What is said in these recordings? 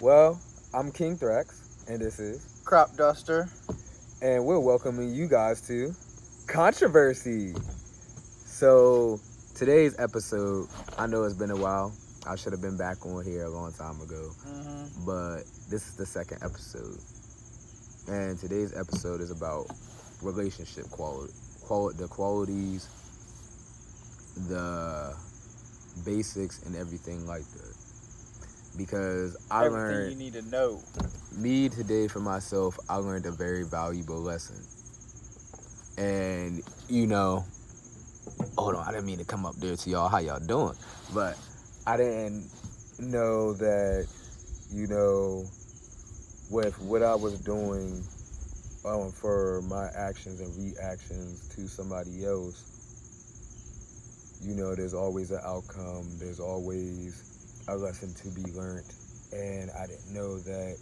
Well, I'm King Thrax, and this is, Crop Duster. and we're welcoming you guys to Controversy. So, today's episode, I know it's been a while. I should have been back on here a long time ago, but this is the second episode. And today's episode is about relationship the qualities, the basics, and everything like that. Because I Everything learned you need to know. me today for myself, I learned a very valuable lesson. And, hold on, I didn't mean to come up there to y'all, how y'all doing? But I didn't know that, with what I was doing for my actions and reactions to somebody else, there's always an outcome, there's always a lesson to be learned. And I didn't know that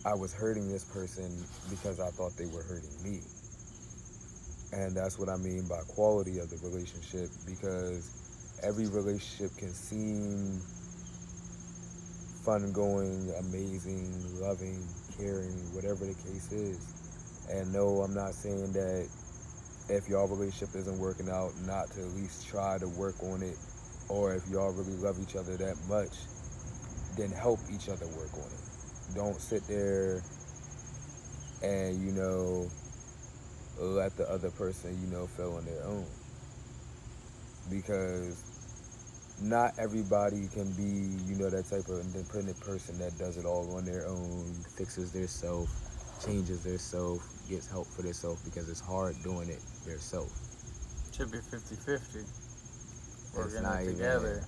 I was hurting this person because I thought they were hurting me. And that's what I mean by quality of the relationship, because every relationship can seem fun going, amazing, loving, caring, whatever the case is. And no, I'm not saying that if y'all relationship isn't working out, not to at least try to work on it, or if y'all really love each other that much, then help each other work on it. Don't sit there and, let the other person, fail on their own. Because not everybody can be, that type of independent person that does it all on their own, fixes their self, changes their self, gets help for their self, because it's hard doing it yourself. Should be 50-50. It's Working not it even, together.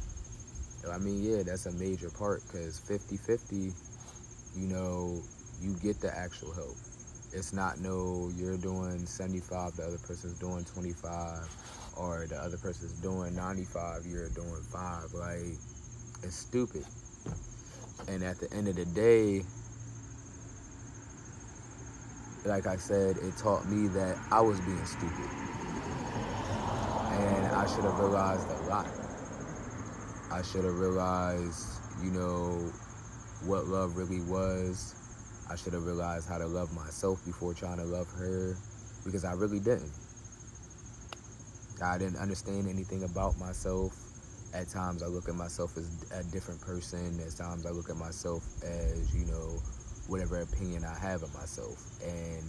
I mean, yeah, that's a major part, because 50-50, you get the actual help. It's not no, you're doing 75, the other person's doing 25, or the other person's doing 95, you're doing 5. Like, it's stupid. And at the end of the day, like I said, it taught me that I was being stupid. And I should have realized a lot. I should have realized, what love really was. I should have realized how to love myself before trying to love her, because I really didn't. I didn't understand anything about myself. At times I look at myself as a different person. At times I look at myself as, whatever opinion I have of myself. And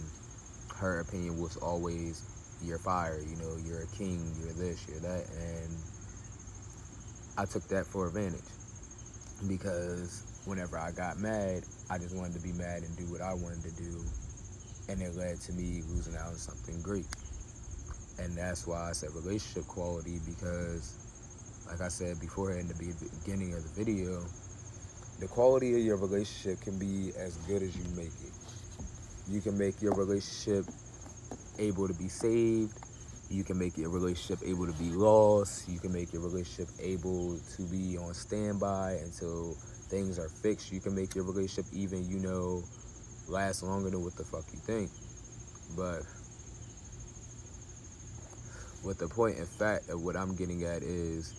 her opinion was always, you're fire, you're a king, you're this, you're that. And I took that for advantage, because whenever I got mad, I just wanted to be mad and do what I wanted to do. And it led to me losing out on something great. And that's why I said relationship quality, because like I said before in the beginning of the video, the quality of your relationship can be as good as you make it. You can make your relationship able to be saved. You can make your relationship able to be lost. You can make your relationship able to be on standby until things are fixed. You can make your relationship even, last longer than what the fuck you think. But what the point in fact of what I'm getting at is,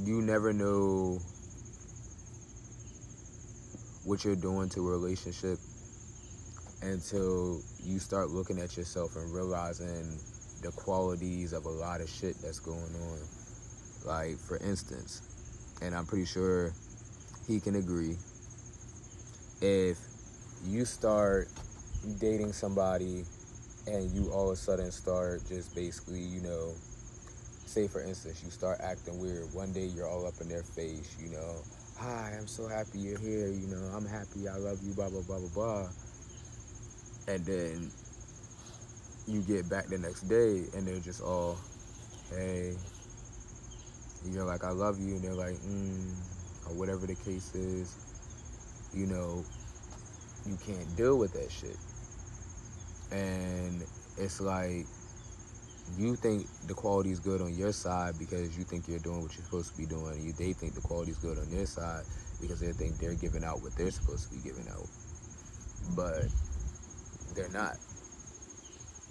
you never know what you're doing to a relationship until you start looking at yourself and realizing the qualities of a lot of shit that's going on. Like, for instance, and I'm pretty sure he can agree, if you start dating somebody and you all of a sudden start just basically, say for instance, you start acting weird. One day you're all up in their face, hi, I'm so happy you're here, I'm happy, I love you, blah, blah, blah, blah, blah. And then you get back the next day and they're just all, hey, you're like, I love you, and they're like, or whatever the case is, you can't deal with that shit. And it's like, you think the quality is good on your side because you think you're doing what you're supposed to be doing. They think the quality is good on their side because they think they're giving out what they're supposed to be giving out. But they're not.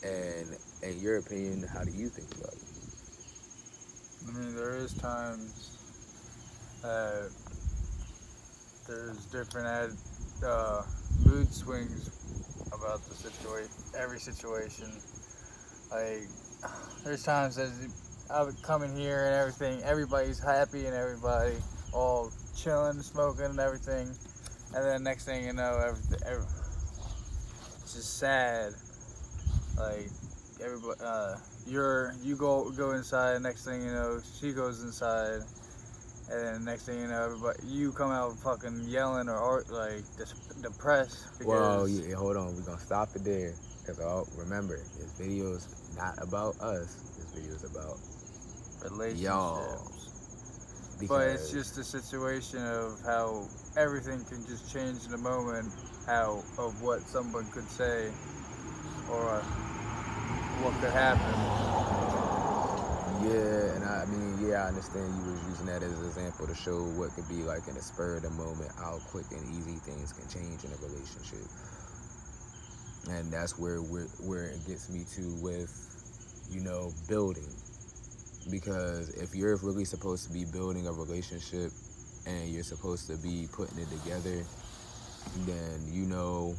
And in your opinion, how do you think about it? I mean, there is times that there's different mood swings about the situation, every situation. Like, there's times that I would come in here and everything, everybody's happy and everybody all chilling, smoking and everything. And then next thing you know, it's just sad. Like, everybody, you go inside. Next thing you know, she goes inside, and then next thing you know, everybody you come out fucking yelling or like depressed. Well, yeah, hold on. We're gonna stop it there because remember, this video is not about us. This video is about relationships. y'all. But it's just a situation of how everything can just change in a moment. How of what someone could say or what could happen. Yeah, and I mean, yeah, I understand you was using that as an example to show what could be like in a spur of the moment, how quick and easy things can change in a relationship. And that's where it gets me to with, building. Because if you're really supposed to be building a relationship and you're supposed to be putting it together, then you'll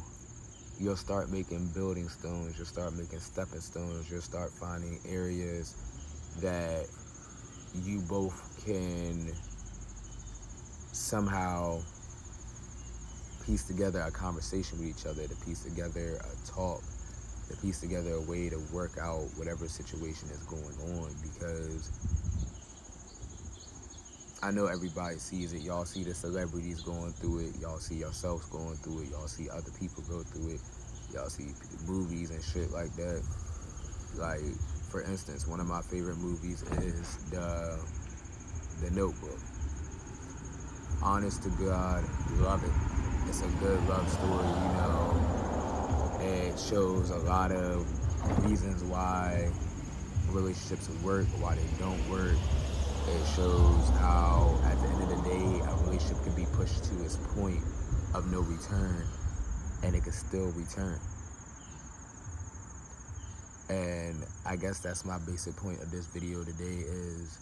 start making building stones, you'll start making stepping stones, you'll start finding areas that you both can somehow piece together a conversation with each other, to piece together a talk, to piece together a way to work out whatever situation is going on. Because I know everybody sees it. Y'all see the celebrities going through it. Y'all see yourselves going through it. Y'all see other people go through it. Y'all see movies and shit like that. Like, for instance, one of my favorite movies is The Notebook. Honest to God, love it. It's a good love story, It shows a lot of reasons why relationships work, why they don't work. It shows how, at the end of the day, a relationship can be pushed to its point of no return, and it can still return. And I guess that's my basic point of this video today is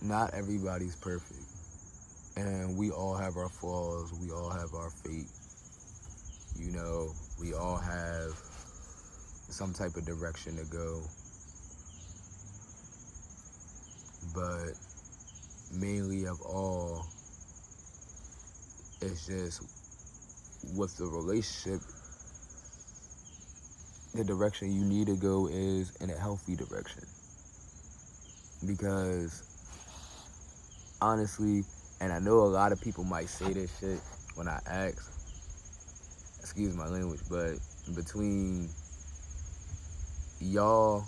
not everybody's perfect. And we all have our flaws. We all have our fate. We all have some type of direction to go. But mainly of all, it's just with the relationship, the direction you need to go is in a healthy direction. Because honestly, and I know a lot of people might say this shit when I ask, excuse my language, but between y'all,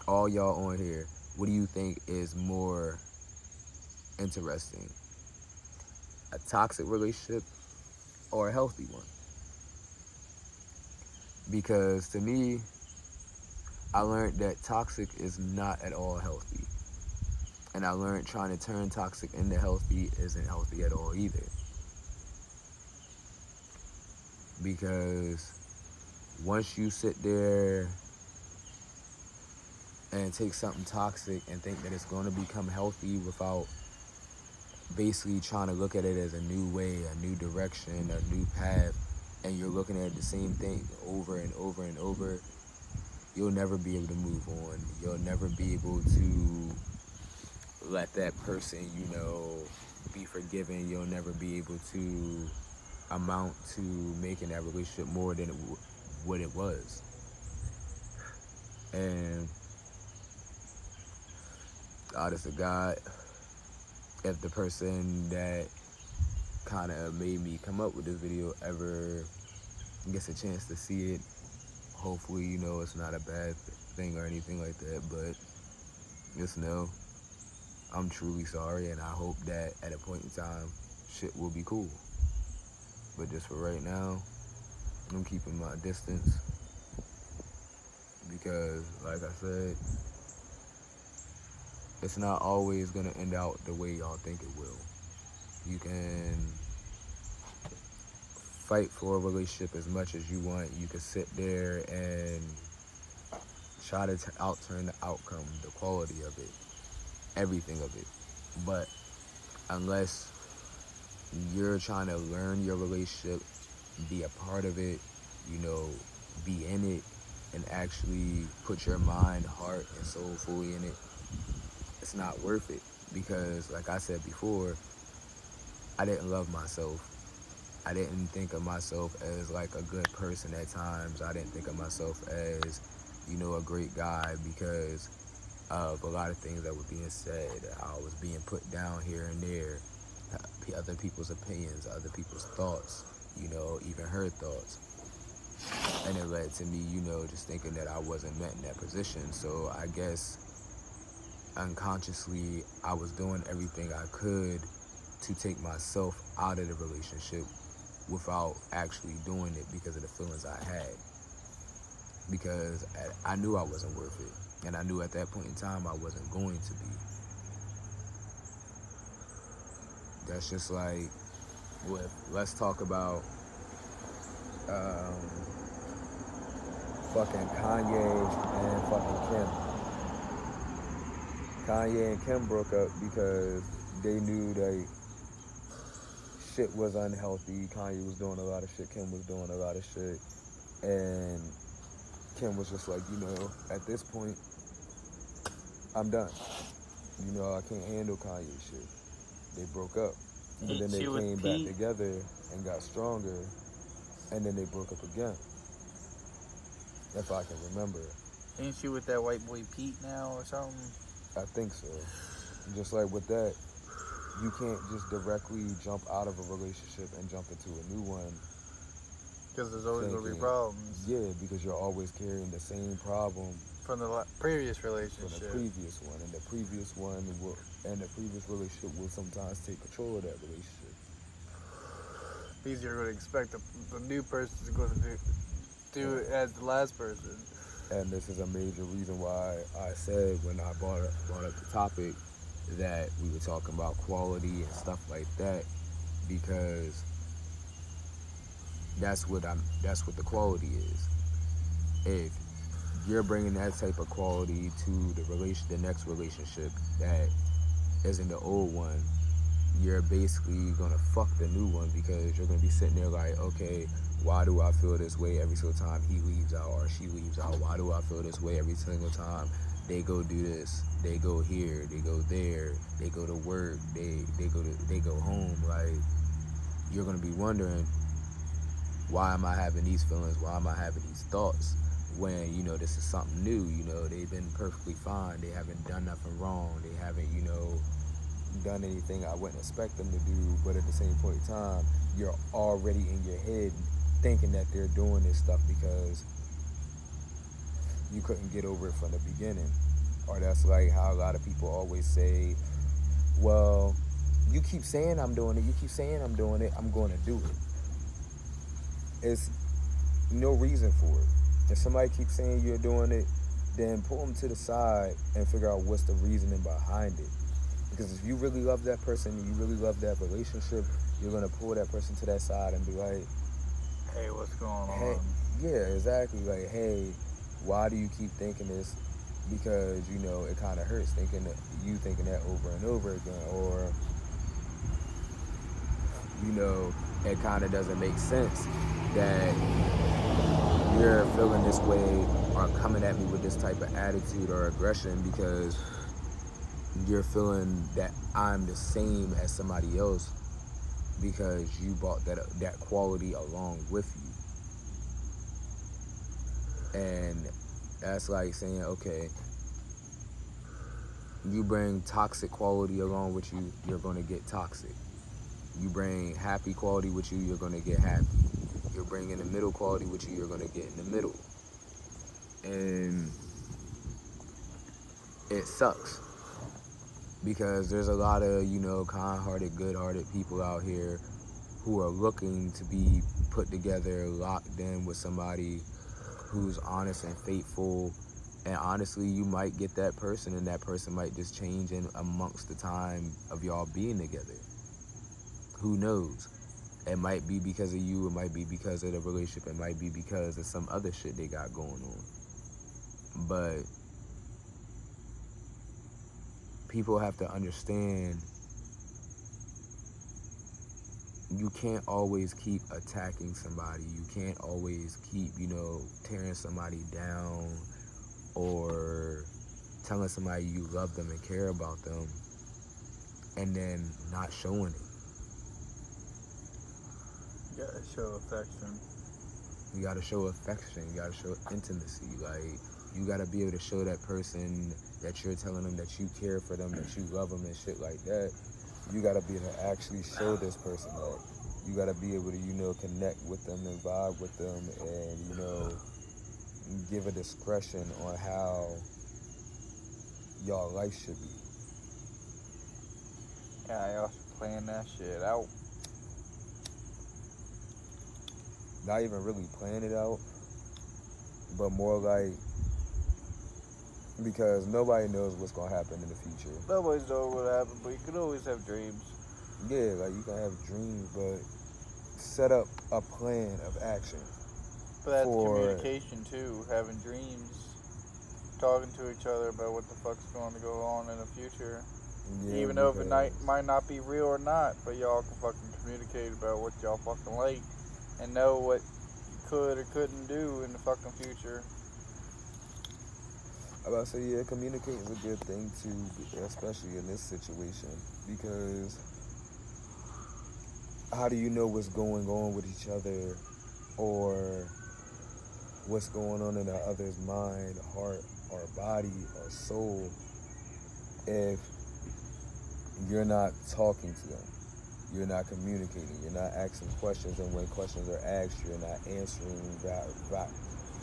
all y'all on here, what do you think is more interesting? A toxic relationship or a healthy one? Because to me, I learned that toxic is not at all healthy. And I learned trying to turn toxic into healthy isn't healthy at all either. Because once you sit there and take something toxic and think that it's going to become healthy without basically trying to look at it as a new way, a new direction, a new path, and you're looking at the same thing over and over and over, you'll never be able to move on. You'll never be able to let that person, be forgiven. You'll never be able to amount to making that relationship more than what it was. And honest to God, if the person that kind of made me come up with this video ever gets a chance to see it, hopefully, it's not a bad thing or anything like that, but just know I'm truly sorry, and I hope that at a point in time, shit will be cool. But just for right now, I'm keeping my distance because, like I said, it's not always going to end out the way y'all think it will. You can fight for a relationship as much as you want. You can sit there and try to outturn the outcome, the quality of it, everything of it. But unless you're trying to learn your relationship, be a part of it, you know, be in it, and actually put your mind, heart, and soul fully in it, it's not worth it. Because, like I said before, I didn't love myself. I didn't think of myself as like a good person at times. I didn't think of myself as, you know, a great guy because of a lot of things that were being said. I was being put down here and there, other people's opinions, other people's thoughts, you know, even her thoughts. And it led to me, you know, just thinking that I wasn't meant in that position. So I guess unconsciously, I was doing everything I could to take myself out of the relationship without actually doing it because of the feelings I had. Because I knew I wasn't worth it. And I knew at that point in time I wasn't going to be. That's just like, let's talk about um, fucking Kanye and fucking Kim. Kanye and Kim broke up because they knew that shit was unhealthy. Kanye was doing a lot of shit. Kim was doing a lot of shit. And Kim was just like, you know, at this point, I'm done. You know, I can't handle Kanye shit. They broke up. But then Ain't they she with came back Pete? together and got stronger. And then they broke up again. If I can remember. Ain't she with that white boy Pete now or something? I think so. Just like with that, you can't just directly jump out of a relationship and jump into a new one Because there's always going to be thinking, problems yeah, because you're always carrying the same problem from the previous from relationship. the previous one, and the previous one will, and the previous relationship will sometimes take control of that relationship. Because you're going to expect the new person is going to do it as the last person. And this is a major reason why I said when I brought up the topic that we were talking about quality and stuff like that, because that's what the quality is. If you're bringing that type of quality to the next relationship that isn't the old one, you're basically gonna fuck the new one because you're gonna be sitting there like, okay, why do I feel this way every single time he leaves out or she leaves out? Why do I feel this way every single time they go do this, they go here, they go there, they go to work, they go home? Like, you're gonna be wondering, why am I having these feelings? Why am I having these thoughts? When, you know, this is something new, you know, they've been perfectly fine. They haven't done nothing wrong. They haven't, you know, done anything I wouldn't expect them to do. But at the same point in time, you're already in your head thinking that they're doing this stuff because you couldn't get over it from the beginning. Or that's like how a lot of people always say, well, you keep saying I'm doing it, you keep saying I'm doing it, I'm going to do it. It's no reason for it. If somebody keeps saying you're doing it, then pull them to the side and figure out what's the reasoning behind it. Because if you really love that person and you really love that relationship, you're gonna pull that person to that side and be like, Hey, what's going hey, on? yeah, exactly. Like, hey, why do you keep thinking this? Because, you know, it kind of hurts thinking that over and over again, or, you know, it kind of doesn't make sense that you're feeling this way or coming at me with this type of attitude or aggression because you're feeling that I'm the same as somebody else because you brought that quality along with you. And that's like saying, okay, you bring toxic quality along with you, you're going to get toxic. You bring happy quality with you, you're going to get happy. You're bringing the middle quality with you, you're going to get in the middle. And it sucks because there's a lot of, you know, kind-hearted, good-hearted people out here who are looking to be put together, locked in with somebody who's honest and faithful. And honestly, you might get that person and that person might just change in amongst the time of y'all being together. Who knows? It might be because of you, it might be because of the relationship, it might be because of some other shit they got going on. But people have to understand you can't always keep attacking somebody. You can't always keep, tearing somebody down or telling somebody you love them and care about them and then not showing it. You gotta show affection. You gotta show affection. You gotta show intimacy. Like, you gotta be able to show that person that you're telling them that you care for them, that you love them and shit like that. You gotta be able to actually show this person that. You gotta be able to, connect with them and vibe with them and, give a discretion on how y'all life should be. Yeah, I also plan that shit out. Not even really plan it out, but more like, because nobody knows what's gonna happen in the future. Nobody's knows what happened, but you can always have dreams. Yeah, like you can have dreams, but set up a plan of action. But that's communication too, having dreams, talking to each other about what the fuck's going to go on in the future. Yeah, even though if it might not be real or not, but y'all can fucking communicate about what y'all fucking like and know what you could or couldn't do in the fucking future. I about to say, yeah, communicating is a good thing too, especially in this situation, because how do you know what's going on with each other or what's going on in the other's mind, heart, or body, or soul if you're not talking to them? You're not communicating. You're not asking questions, and when questions are asked, you're not answering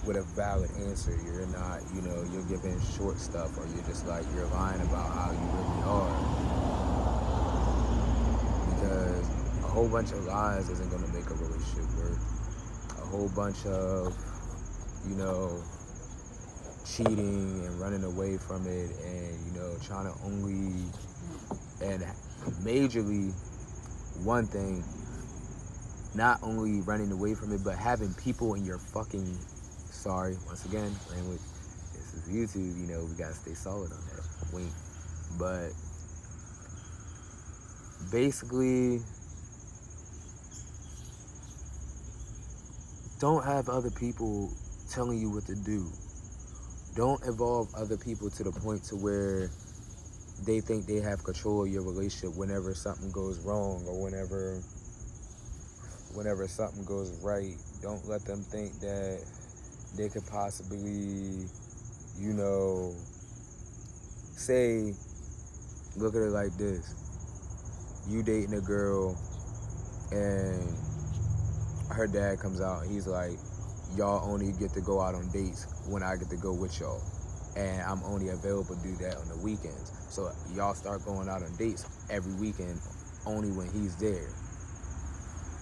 with a valid answer. You're not, you're giving short stuff, or you're just like, you're lying about how you really are. Because a whole bunch of lies isn't going to make a relationship work. A whole bunch of, cheating and running away from it and, trying to only, and majorly, one thing, not only running away from it, but having people in your fucking, sorry, once again, language, this is YouTube, we gotta stay solid on that, wink, but basically, don't have other people telling you what to do. Don't involve other people to the point to where they think they have control of your relationship whenever something goes wrong or whenever something goes right. Don't let them think that they could possibly, say, look at it like this. You dating a girl and her dad comes out and he's like, y'all only get to go out on dates when I get to go with y'all. And I'm only available to do that on the weekends. So y'all start going out on dates every weekend only when he's there.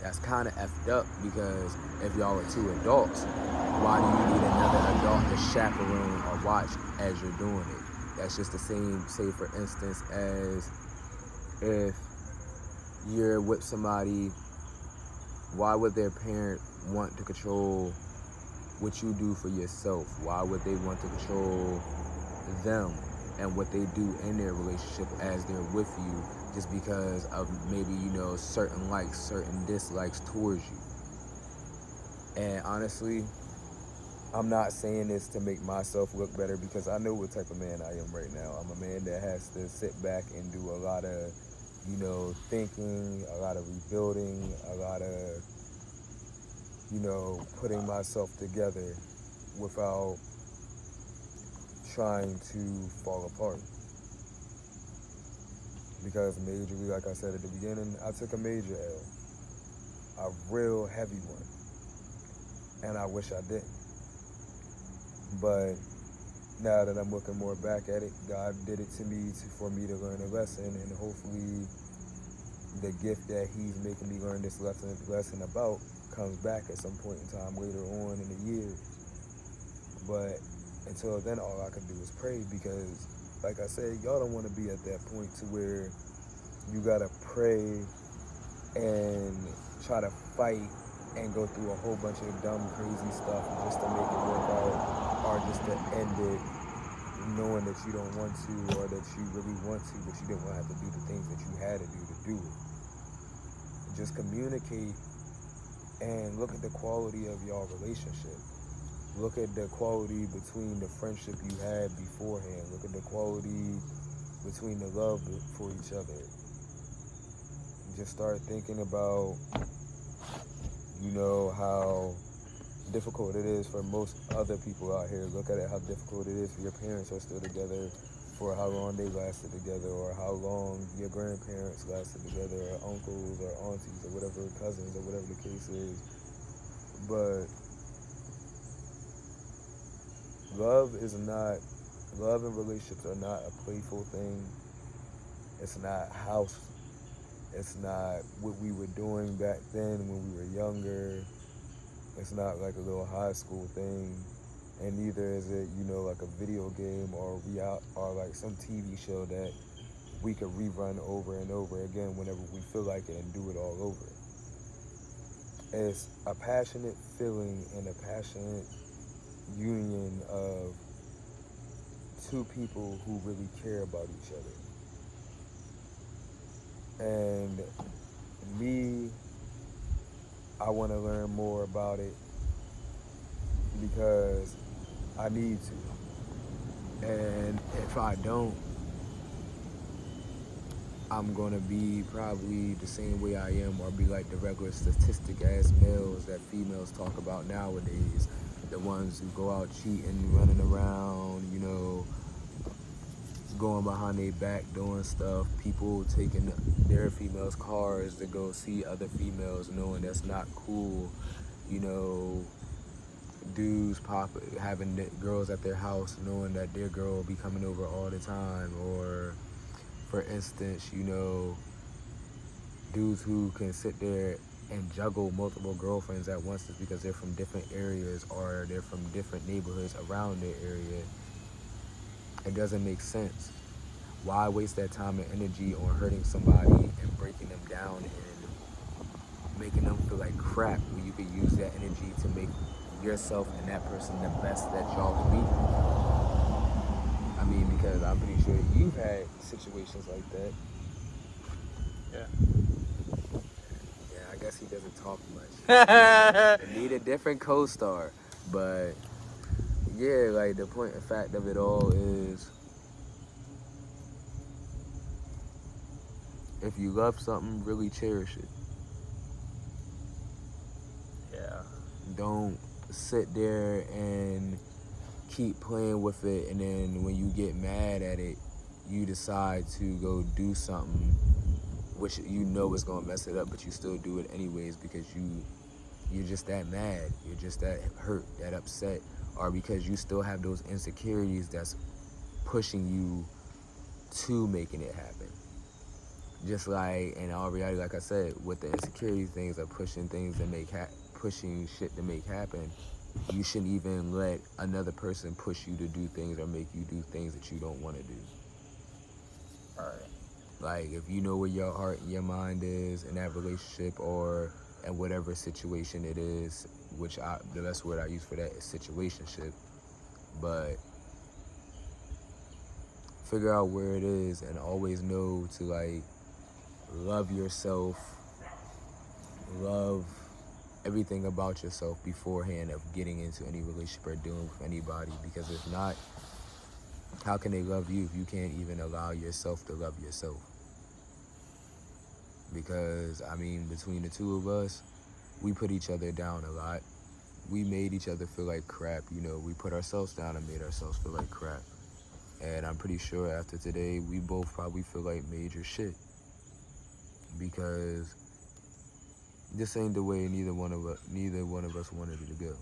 That's kind of effed up, because if y'all are two adults, why do you need another adult to chaperone or watch as you're doing it? That's just the same, say for instance, as if you're with somebody, why would their parent want to control what you do for yourself? Why would they want to control them and what they do in their relationship as they're with you, just because of maybe, certain likes, certain dislikes towards you? And honestly, I'm not saying this to make myself look better, because I know what type of man I am right now. I'm a man that has to sit back and do a lot of, thinking, a lot of rebuilding, a lot of, putting myself together without trying to fall apart. Because majorly, like I said at the beginning, I took a major L, a real heavy one, and I wish I didn't. But now that I'm looking more back at it, God did it to me for me to learn a lesson, and hopefully the gift that He's making me learn this lesson about comes back at some point in time later on in the year. But until then, all I can do is pray, because, like I said, y'all don't want to be at that point to where you gotta pray and try to fight and go through a whole bunch of dumb, crazy stuff just to make it work out, or just to end it knowing that you don't want to, or that you really want to, but you didn't want to have to do the things that you had to do it. just communicate and look at the quality of your relationship. Look at the quality between the friendship you had beforehand. Look at the quality between the love for each other. Just start thinking about, how difficult it is for most other people out here. Look at it, how difficult it is for your parents are still together, for how long they lasted together, or how long your grandparents lasted together, or uncles or aunties or whatever, cousins or whatever the case is. But love and relationships are not a playful thing. It's not house. It's not what we were doing back then when we were younger. It's not like a little high school thing. And neither is it, like a video game or like some TV show that we could rerun over and over again whenever we feel like it and do it all over. It's a passionate feeling and a passionate union of two people who really care about each other. And me, I want to learn more about it because I need to. And if I don't, I'm going to be probably the same way I am, or be like the regular statistic ass males that females talk about nowadays. The ones who go out cheating, running around, going behind their back, doing stuff. People taking their females' cars to go see other females, knowing that's not cool. Dudes having girls at their house, knowing that their girl will be coming over all the time. Or, for instance, dudes who can sit there and juggle multiple girlfriends at once just because they're from different areas or they're from different neighborhoods around their area. It doesn't make sense. Why waste that time and energy on hurting somebody and breaking them down and making them feel like crap when you could use that energy to make yourself and that person the best that y'all can be? I mean, because I'm pretty sure you've had situations like that. Yeah. Yeah, I guess he doesn't talk much. He need a different co-star. But yeah, like the point of fact of it all is, if you love something, really cherish it. Yeah. Don't sit there and keep playing with it, and then when you get mad at it, you decide to go do something which is going to mess it up, but you still do it anyways because you're just that mad, you're just that hurt, that upset, or because you still have those insecurities that's pushing you to making it happen. Just like in all reality, like I said, with the insecurity things are pushing things that pushing shit to make happen. You shouldn't even let another person push you to do things or make you do things that you don't want to do. Right. Like, if you know where your heart and your mind is in that relationship or in whatever situation it is, which the best word I use for that is situationship, but figure out where it is and always know to, like, love yourself, love everything about yourself beforehand of getting into any relationship or dealing with anybody, because if not, how can they love you if you can't even allow yourself to love yourself? Because, I mean, between the two of us, we put each other down a lot. We made each other feel like crap. We put ourselves down and made ourselves feel like crap. And I'm pretty sure after today, we both probably feel like major shit. Because this ain't the way neither one of us wanted it to go.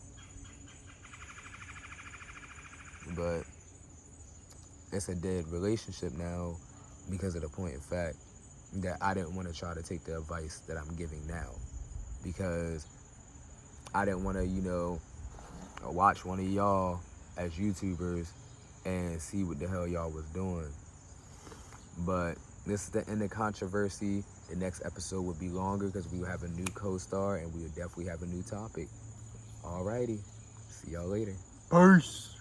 But it's a dead relationship now because of the point of fact that I didn't want to try to take the advice that I'm giving now, because I didn't want to, watch one of y'all as YouTubers and see what the hell y'all was doing. But this is the end of controversy. The next episode will be longer because we will have a new co-star and we will definitely have a new topic. Alrighty. See y'all later. Peace.